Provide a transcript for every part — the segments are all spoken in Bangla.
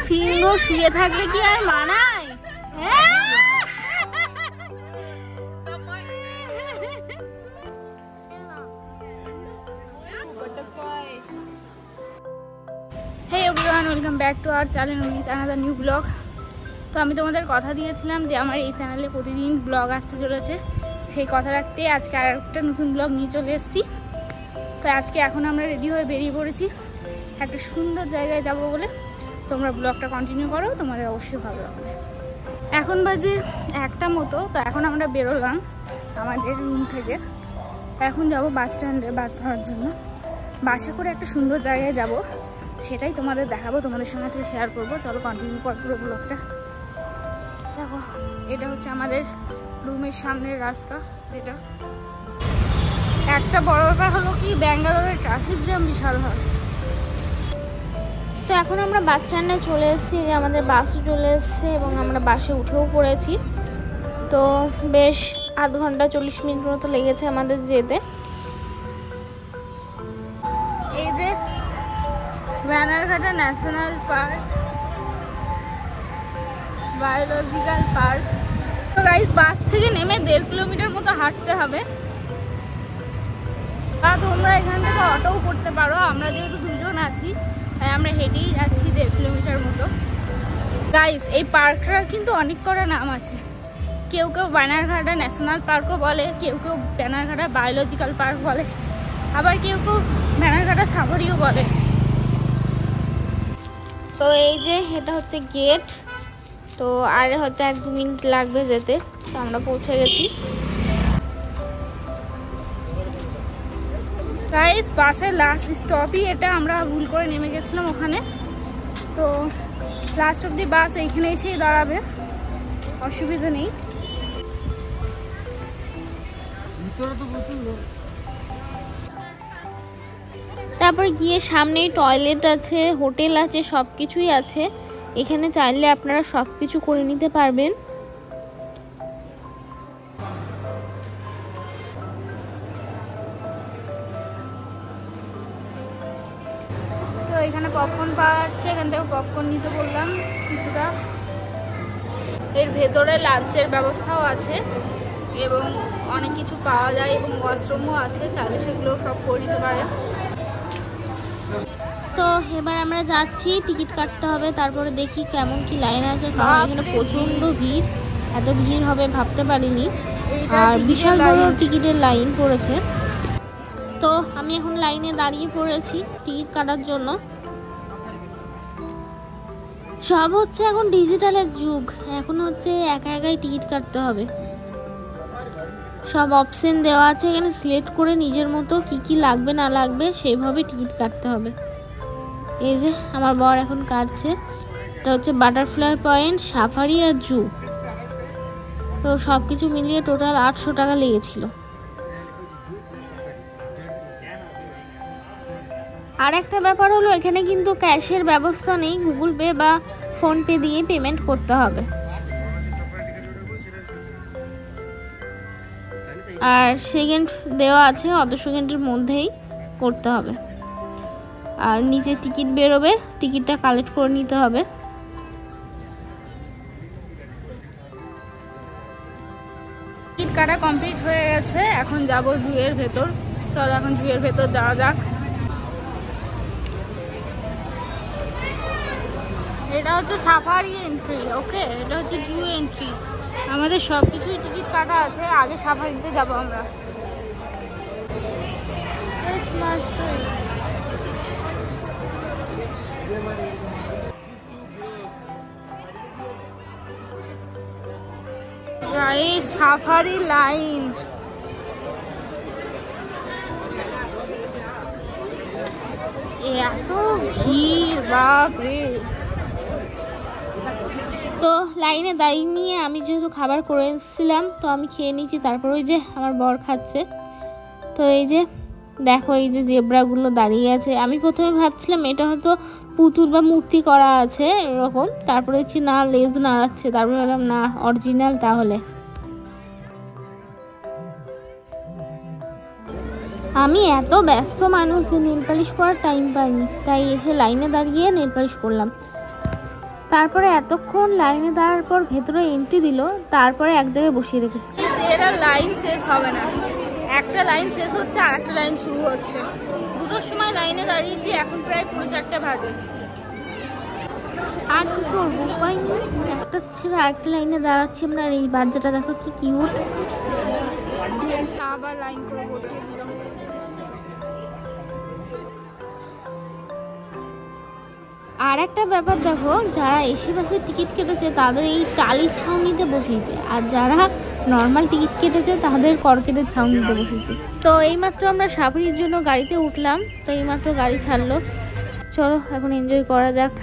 সিংহ শুয়ে থাকলে কি আর মানায়? Hey everyone, welcome back to our channel with another new vlog. তো আমি তোমাদের কথা দিয়েছিলাম যে আমার এই চ্যানেলে প্রতিদিন ব্লগ আসতে চলেছে। সেই কথা রাখতে আজকে আর একটা নতুন ব্লগ নিয়ে চলে এসেছি। তো আজকে এখন আমরা রেডি হয়ে বেরিয়ে পড়েছি একটা সুন্দর জায়গায় যাব বলে। তোমরা ব্লগটা কন্টিনিউ করো, তোমাদের অবশ্যই ভালো লাগবে। এখন বাজে 1টা মতো। তো এখন আমরা বেরোলাম আমাদের রুম থেকে। এখন যাব বাস স্ট্যান্ডে বাস ধরার জন্য। বাসে করে একটা সুন্দর জায়গায় যাব, সেটাই তোমাদের দেখাবো, তোমাদের সঙ্গে আজকে শেয়ার করবো। চলো কন্টিনিউ কর পুরো ব্লগটা। দেখো, এটা হচ্ছে আমাদের রুমের সামনের রাস্তা। এটা একটা বড় ব্যাপার হলো কি, ব্যাঙ্গালোরের ট্রাফিক জ্যাম বিশাল হয়। তো এখন আমরা বাস স্ট্যান্ডে চলে এসেছি, যে আমাদের বাসও চলে এসেছে এবং আমরা বাসে উঠেও পড়েছি। তো বেশ আধ ঘন্টা 40 মিনিট মতো লেগেছে আমাদের যেতে। এই যে ব্যানারঘাটা ন্যাশনাল পার্ক, বায়োলজিক্যাল পার্ক। তো গাইস, বাস থেকে নেমে 1.5 কিলোমিটার মতো হাঁটতে হবে। আর তোমরা এখান থেকে অটোও করতে পারো। আমরা যেহেতু দুজন আছি তাই আমরা হেঁটেই যাচ্ছি 1.5 কিলোমিটার মতো। গাইস, এই পার্কটার কিন্তু অনেক কটা নাম আছে। কেউ কেউ ব্যানারঘাটা ন্যাশনাল পার্কও বলে, কেউ কেউ ব্যানারঘাটা বায়োলজিক্যাল পার্ক বলে, আবার কেউ কেউ ব্যানারঘাটা সাগরীও বলে। তো এই যে এটা হচ্ছে গেট। তো আর হয়তো 1-2 মিনিট লাগবে যেতে। তো আমরা পৌঁছে গেছি। গাইস, বাসের লাস্ট স্টপই এটা। আমরা ভুল করে নেমে গেছিলাম ওখানে। তো লাস্ট অব্দি বাস এইখানে এসেই দাঁড়াবে, অসুবিধা নেই। তারপর গিয়ে সামনেই টয়লেট আছে, হোটেল আছে, সব কিছুই আছে। এখানে চাইলে আপনারা সব কিছু করে নিতে পারবেন। তো এখানে পপকর্ন পাওয়া যাচ্ছে, এখান থেকে পপকর্ন নিতে বললাম কিছুটা। এর ভেতরে লাঞ্চের ব্যবস্থাও আছে এবং অনেক কিছু পাওয়া যায় এবং ওয়াশরুমও আছে, চাইলে সেগুলো সব করে নিতে পারেন। তো এবার আমরা যাচ্ছি, টিকিট কাটতে হবে। তারপরে দেখি কেমন কি লাইন আছে, কারণ এখানে প্রচন্ড ভিড়। এত ভিড় হবে ভাবতে পারিনি। আর বিশাল বড় টিকিটের লাইন পড়েছে। তো আমি এখন লাইনে দাঁড়িয়ে পড়েছি টিকিট কাটার জন্য। সব হচ্ছে এখন ডিজিটালের যুগ। এখন হচ্ছে একা একাই টিকিট কাটতে হবে। সব অপশন দেওয়া আছে, এখানে সিলেক্ট করে নিজের মতো কি কি লাগবে না লাগবে সেইভাবে টিকিট কাটতে হবে। এই যে আমার বর এখন কাটছে। এটা হচ্ছে বাটারফ্লাই পয়েন্ট, সাফারি আর জু। তো সব কিছু মিলিয়ে টোটাল 800 টাকা লেগেছিল। আর একটা ব্যাপার হলো, এখানে কিন্তু ক্যাশের ব্যবস্থা নেই, গুগল পে বা ফোনপে দিয়ে পেমেন্ট করতে হবে। আর সেকেন্ড দেওয়া আছে, অত সেকেন্ডের মধ্যেই করতে হবে। আর নিচে টিকিট বেরোবে, টিকিটটা কালেক্ট করে নিতে হবে। টিকিট কাটা কমপ্লিট হয়ে গেছে, এখন যাব জুয়ের ভেতর। চলো এখন জুয়ের ভেতর যাওয়া যাক। এটা হচ্ছে সাফারি এন্ট্রি, ওকে। এটা হচ্ছে জু এন্ট্রি। আমাদের সব কিছুই টিকিট কাটা আছে। আগে সাফারিতে যাব আমরা। Christmas tree. Guys, safari line. এত ভিড়, বাপরে। তো লাইনে দাঁড়িয়ে নিয়ে আমি যেহেতু খাবার করে এসেছিলাম, তো আমি খেয়ে নিয়েছি। তারপর ওই যে আমার বর খাচ্ছে। তো এই যে দেখো, এই যে জেব্রাগুলো দাঁড়িয়ে আছে। আমি প্রথমে ভাবছিলাম এটা হয়তো পুতুল বা মূর্তি করা আছে এরকম। তারপরে দেখছি না, লেজ নাড়াচ্ছে। তারপরে ভাবলাম না, অরিজিনাল তাহলে। আমি এত ব্যস্ত মানুষ যে নেল পালিশ পরার টাইম পাইনি, তাই এসে লাইনে দাঁড়িয়ে নেল পালিশ করলাম। তারপরে এতক্ষণ লাইনে দাঁড়ার পর ভেতরে এন্ট্রি দিল, তারপরে এক জায়গায় বসিয়ে রেখেছে। এরা লাইন শেষ হবে না, একটা লাইন শেষ হচ্ছে আর একটা লাইন শুরু হচ্ছে। দুটোর সময় লাইনে দাঁড়িয়েছি, এখন প্রায় 4:30 বাজে। আর কি করবো, উপায় নেই, একটা ছেড়ে আরেকটা লাইনে দাঁড়াচ্ছি আমরা। আর এই বাচ্চাটা দেখো কি কিউট। আবার লাইন করে বসিয়ে দিলাম। আর একটা ব্যাপার দেখো, যারা এসি বাসের টিকিট কেটেছে তাদের এই টালির ছাউনিতে বসিয়েছে, আর যারা নর্মাল টিকিট কেটেছে তাদের কর্কেটের ছাউনিতে বসিয়েছে। তো এইমাত্র আমরা সাফারির জন্য গাড়িতে উঠলাম, তো এইমাত্র গাড়ি ছাড়লো। চলো এখন এনজয় করা যাক।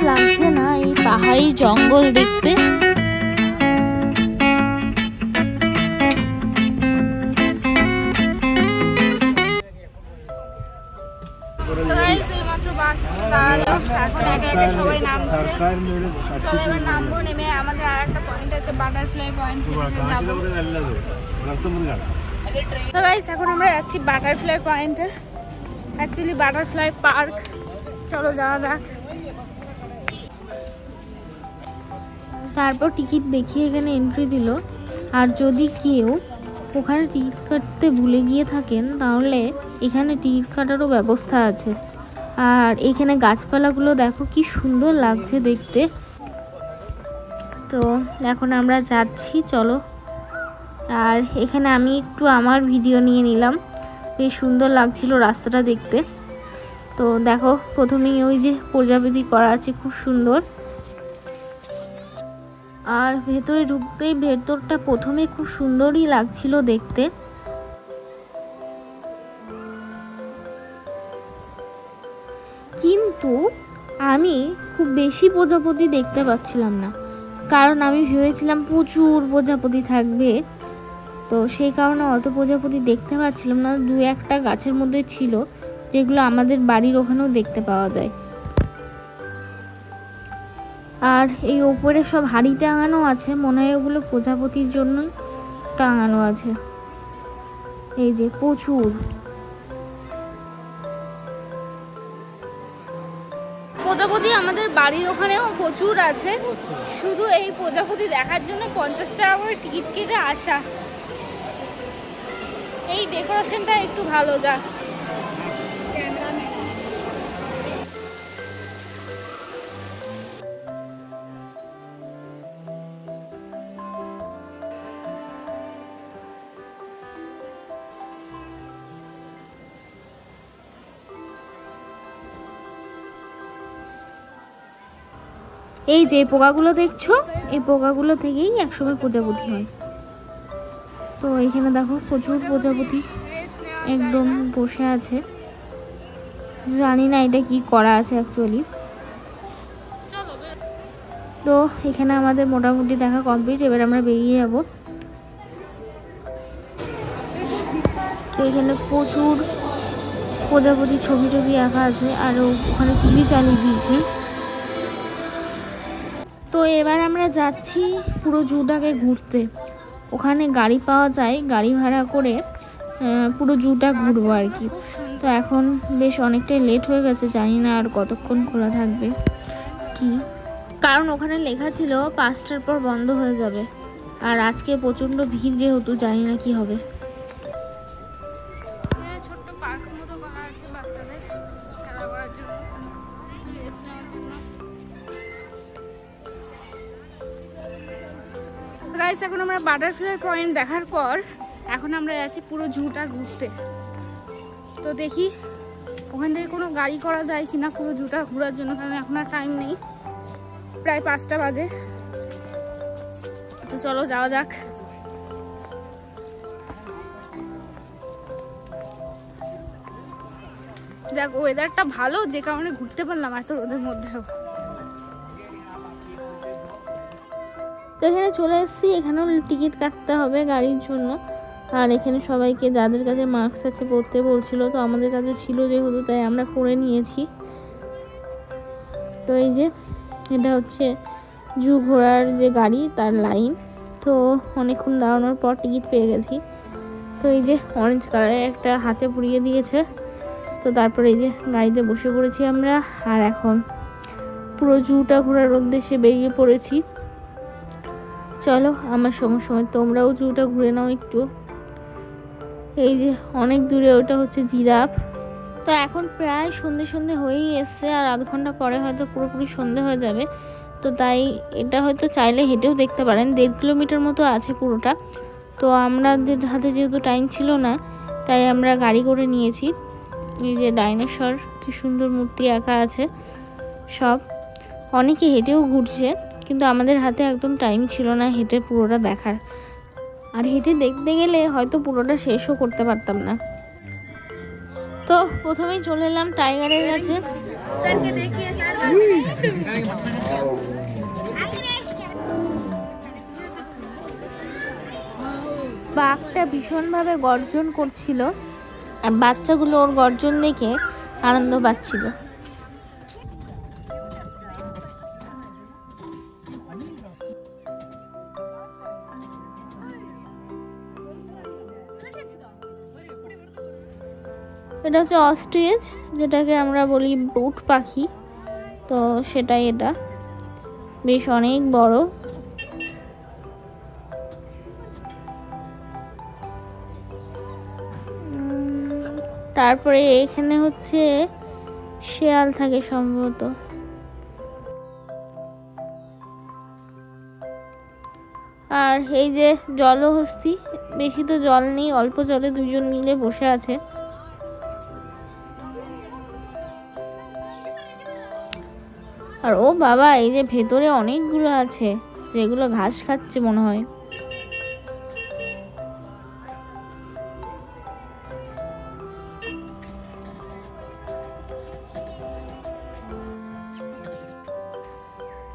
লাগছে না এই পাহাড়ি জঙ্গল দেখতে। সবাই নামছে, চলো এবার নামবো। নেমে আমাদের আর একটা পয়েন্ট আছে বাটারফ্লাই পয়েন্ট, সেখানে যাবো। তো গাইস এখন আমরা যাচ্ছি বাটারফ্লাই পয়েন্টে, অ্যাকচুয়ালি বাটারফ্লাই পার্ক। চলো যাওয়া যাক। তারপর টিকিট দেখিয়ে এখানে এন্ট্রি দিল। আর যদি কেউ ওখানে টিকিট কাটতে ভুলে গিয়ে থাকেন তাহলে এখানে টিকিট কাটারও ব্যবস্থা আছে। আর এখানে গাছপালাগুলো দেখো কি সুন্দর লাগছে দেখতে। তো এখন আমরা যাচ্ছি, চলো। আর এখানে আমি একটু আমার ভিডিও নিয়ে নিলাম, বেশ সুন্দর লাগছিল রাস্তাটা দেখতে। তো দেখো প্রথমেই ওই যে প্রজাপতি করা আছে, খুব সুন্দর। আর ভেতরে ঢুকতেই ভেতরটা প্রথমে খুব সুন্দরই লাগছিল দেখতে। কিন্তু আমি খুব বেশি প্রজাপতি দেখতে পাচ্ছিলাম না, কারণ আমি ভেবেছিলাম প্রচুর প্রজাপতি থাকবে, তো সেই কারণে অত প্রজাপতি দেখতে পাচ্ছিলাম না। দু একটা গাছের মধ্যে ছিল, যেগুলো আমাদের বাড়ির ওখানেও দেখতে পাওয়া যায়। আর এই ওপরে সব হাড়ি টাঙানো আছে, মনে হয় ওগুলো প্রজাপতির জন্যই টাঙানো আছে। এই যে প্রচুর প্রজাপতি আমাদের বাড়ির ওখানেও প্রচুর আছে। শুধু এই প্রজাপতি দেখার জন্য 50 টাকা করে টিকিট কেটে আসা। এই ডেকোরেশনটা একটু ভালো যা। এই যে পোকাগুলো দেখছো, এই পোকাগুলো থেকেই একসময় প্রজাপতি হয়। তো এখানে দেখো প্রচুর প্রজাপতি একদম বসে আছে। জানি না এটা কি করা আছে অ্যাকচুয়ালি। তো এখানে আমাদের মোটামুটি দেখা কমপ্লিট। এবার আমরা বেরিয়ে যাব। তো এখানে প্রচুর প্রজাপতি ছবি টবি আঁকা আছে, আর ওখানে টিভি চালিয়ে দিয়েছে। তো এবার আমরা যাচ্ছি পুরো জুটাকে ঘুরতে। ওখানে গাড়ি পাওয়া যায়, গাড়ি ভাড়া করে পুরো জুটা ঘুরবো আর কি। তো এখন বেশ অনেকটাই লেট হয়ে গেছে, জানি না আর কতক্ষণ খোলা থাকবে কি, কারণ ওখানে লেখা ছিল 5টার পর বন্ধ হয়ে যাবে। আর আজকে প্রচণ্ড ভিড় যেহেতু, জানি না কি হবে। ছোট্ট পার্ক মতো করা আছে বাচ্চাদের খেলা করার জন্য, কিছু রেস্ট নেওয়ার জন্য। গাইস, এখন আমরা বাটারফ্লাই পয়েন্ট দেখার পর এখন আমরা যাচ্ছি পুরো জুটা ঘুরতে। তো দেখি ওখান থেকে কোনো গাড়ি করা যায় কিনা পুরো জুটা ঘোরার জন্য, কারণ এখন আর টাইম নেই, প্রায় 5টা বাজে। তো চলো যাওয়া যাক। যাক, ওয়েদারটা ভালো যে কারণে ঘুরতে পারলাম এত রোদের মধ্যেও। তো এখানে চলে এসেছি। এখানেও টিকিট কাটতে হবে গাড়ির জন্য। আর এখানে সবাইকে যাদের কাছে মাস্ক আছে পরতে বলছিল, তো আমাদের কাছে ছিল যেহেতু, তাই আমরা পরে নিয়েছি। তো এই যে এটা হচ্ছে জু ঘোরার যে গাড়ি, তার লাইন। তো অনেকক্ষণ দাঁড়ানোর পর টিকিট পেয়ে গেছি। তো এই যে অরেঞ্জ কালারের একটা হাতে পুড়িয়ে দিয়েছে। তো তারপরে এই যে গাড়িতে বসে পড়েছি আমরা, আর এখন পুরো জুটা ঘোরার উদ্দেশ্যে বেরিয়ে পড়েছি। চলো আমার সঙ্গে সঙ্গে তোমরাও জুটা ঘুরে নাও একটু। এই যে অনেক দূরে ওটা হচ্ছে জিরাফ। তো এখন প্রায় সন্ধে সন্ধে হয়েই এসছে, আর আধ ঘন্টা পরে হয়তো পুরোপুরি সন্ধে হয়ে যাবে। তো তাই এটা হয়তো চাইলে হেঁটেও দেখতে পারেন, 1.5 কিলোমিটার মতো আছে পুরোটা। তো আমাদের হাতে যেহেতু টাইম ছিল না, তাই আমরা গাড়ি করে নিয়েছি। এই যে ডাইনোসর, কি সুন্দর মূর্তি আঁকা আছে সব। অনেকে হেঁটেও ঘুরছে, কিন্তু আমাদের হাতে একদম টাইম ছিল না হেঁটে পুরোটা দেখার। আর হেঁটে দেখতে গেলে হয়তো পুরোটা শেষও করতে পারতাম না। তো প্রথমেই চলে এলাম টাইগারের কাছে। বাঘটা ভীষণভাবে গর্জন করছিল, আর বাচ্চাগুলো ওর গর্জন দেখে আনন্দ পাচ্ছিল। এটা হচ্ছে অস্ট্রিচ, যেটাকে আমরা বলি উট পাখি। তো সেটাই, এটা বেশ অনেক বড়। তারপরে এখানে হচ্ছে শেয়াল থাকে সম্ভবত। আর এই যে জলহস্তী, বেশি তো জল নেই, অল্প জলে দুজন মিলে বসে আছে। আর ও বাবা, এই যে ভেতরে অনেকগুলো আছে, যেগুলো ঘাস খাচ্ছে মনে হয়।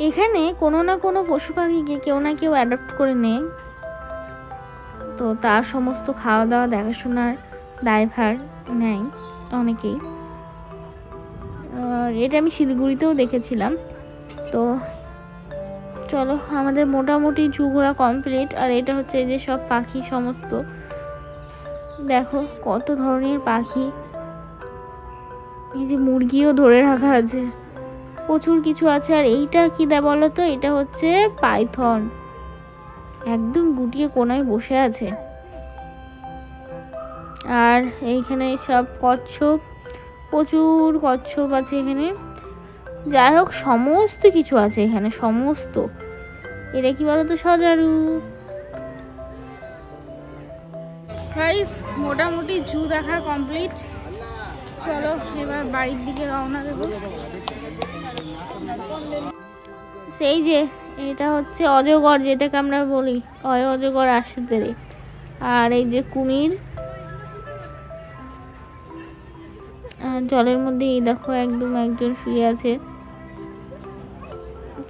এখানে কোনো না কোনো পশু পাখিকে কেউ না কেউ অ্যাডপ্ট করে নেয়, তো তার সমস্ত খাওয়া দাওয়া দেখাশোনার দায়ভার নেয় অনেকেই। আর এটা আমি শিলিগুড়িতেও দেখেছিলাম। তো চলো, আমাদের মোটামুটি জু ঘোরা কমপ্লিট। আর এটা হচ্ছে এই যে সব পাখি সমস্ত, দেখো কত ধরনের পাখি। এই যে মুরগিও ধরে রাখা আছে, প্রচুর কিছু আছে। আর এইটা কি দেয় বলো তো, এটা হচ্ছে পাইথন, একদম গুটিয়ে কোনায় বসে আছে। আর এইখানে সব কচ্ছপ, প্রচুর কচ্ছপ আছে এখানে। যাই হোক, সমস্ত কিছু আছে এখানে, সমস্ত। এটা কি বলো তো, সজারু। গাইস, মোটামুটি জু দেখা কমপ্লিট। চলো এবার বাড়ির দিকে রওনা দেবো। এই যে এটা হচ্ছে অজগর, যেটাকে আমরা বলি অজগর আসে পেরে। আর এই যে কুমির, আর জলের মধ্যে এই দেখো একদম একজন শুয়ে আছে।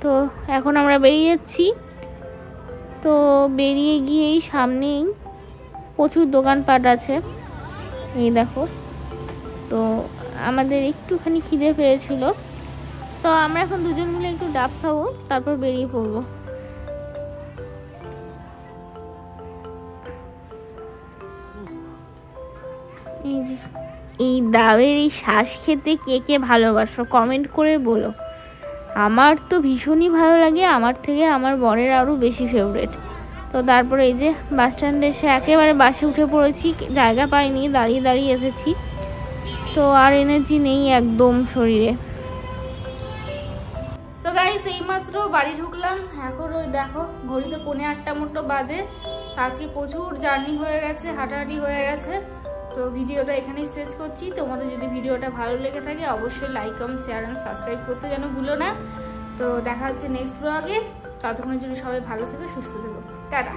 তো এখন আমরা বেরিয়ে যাচ্ছি। তো বেরিয়ে গিয়েই সামনেই প্রচুর দোকানপাট আছে, এই দেখো। তো আমাদের একটুখানি খিদে পেয়েছিল, তো আমরা এখন দুজন মিলে একটু ডাব খাবো, তারপর বেরিয়ে পড়বো। এই ডাবের এই শ্বাস খেতে কে কে ভালোবাসো কমেন্ট করে বলো। আমার তো ভীষণই ভালো লাগে, আমার থেকে আমার বরের আরও বেশি ফেভারিট। তো তারপরে এই যে বাস স্ট্যান্ডে এসে একেবারে বাসে উঠে পড়েছি, জায়গা পাইনি, দাঁড়িয়ে দাঁড়িয়ে এসেছি। তো আর এনার্জি নেই একদম শরীরে। তো গাইস এইমাত্র বাড়ি ঢুকলাম, এখন ওই দেখো ঘড়িতে 8:45 মতো বাজে। আজকে প্রচুর জার্নি হয়ে গেছে, হাঁটাহাঁটি হয়ে গেছে। তো ভিডিওটা এখানেই শেষ করছি। তোমাদের যদি ভিডিওটা ভালো লেগে থাকে অবশ্যই like, comment, share and subscribe করতে যেন ভুলো না। তো দেখা হচ্ছে নেক্সট ব্লগে। ততক্ষণের জন্য সবাই ভালো থেকো, সুস্থ থেকো, টাটা।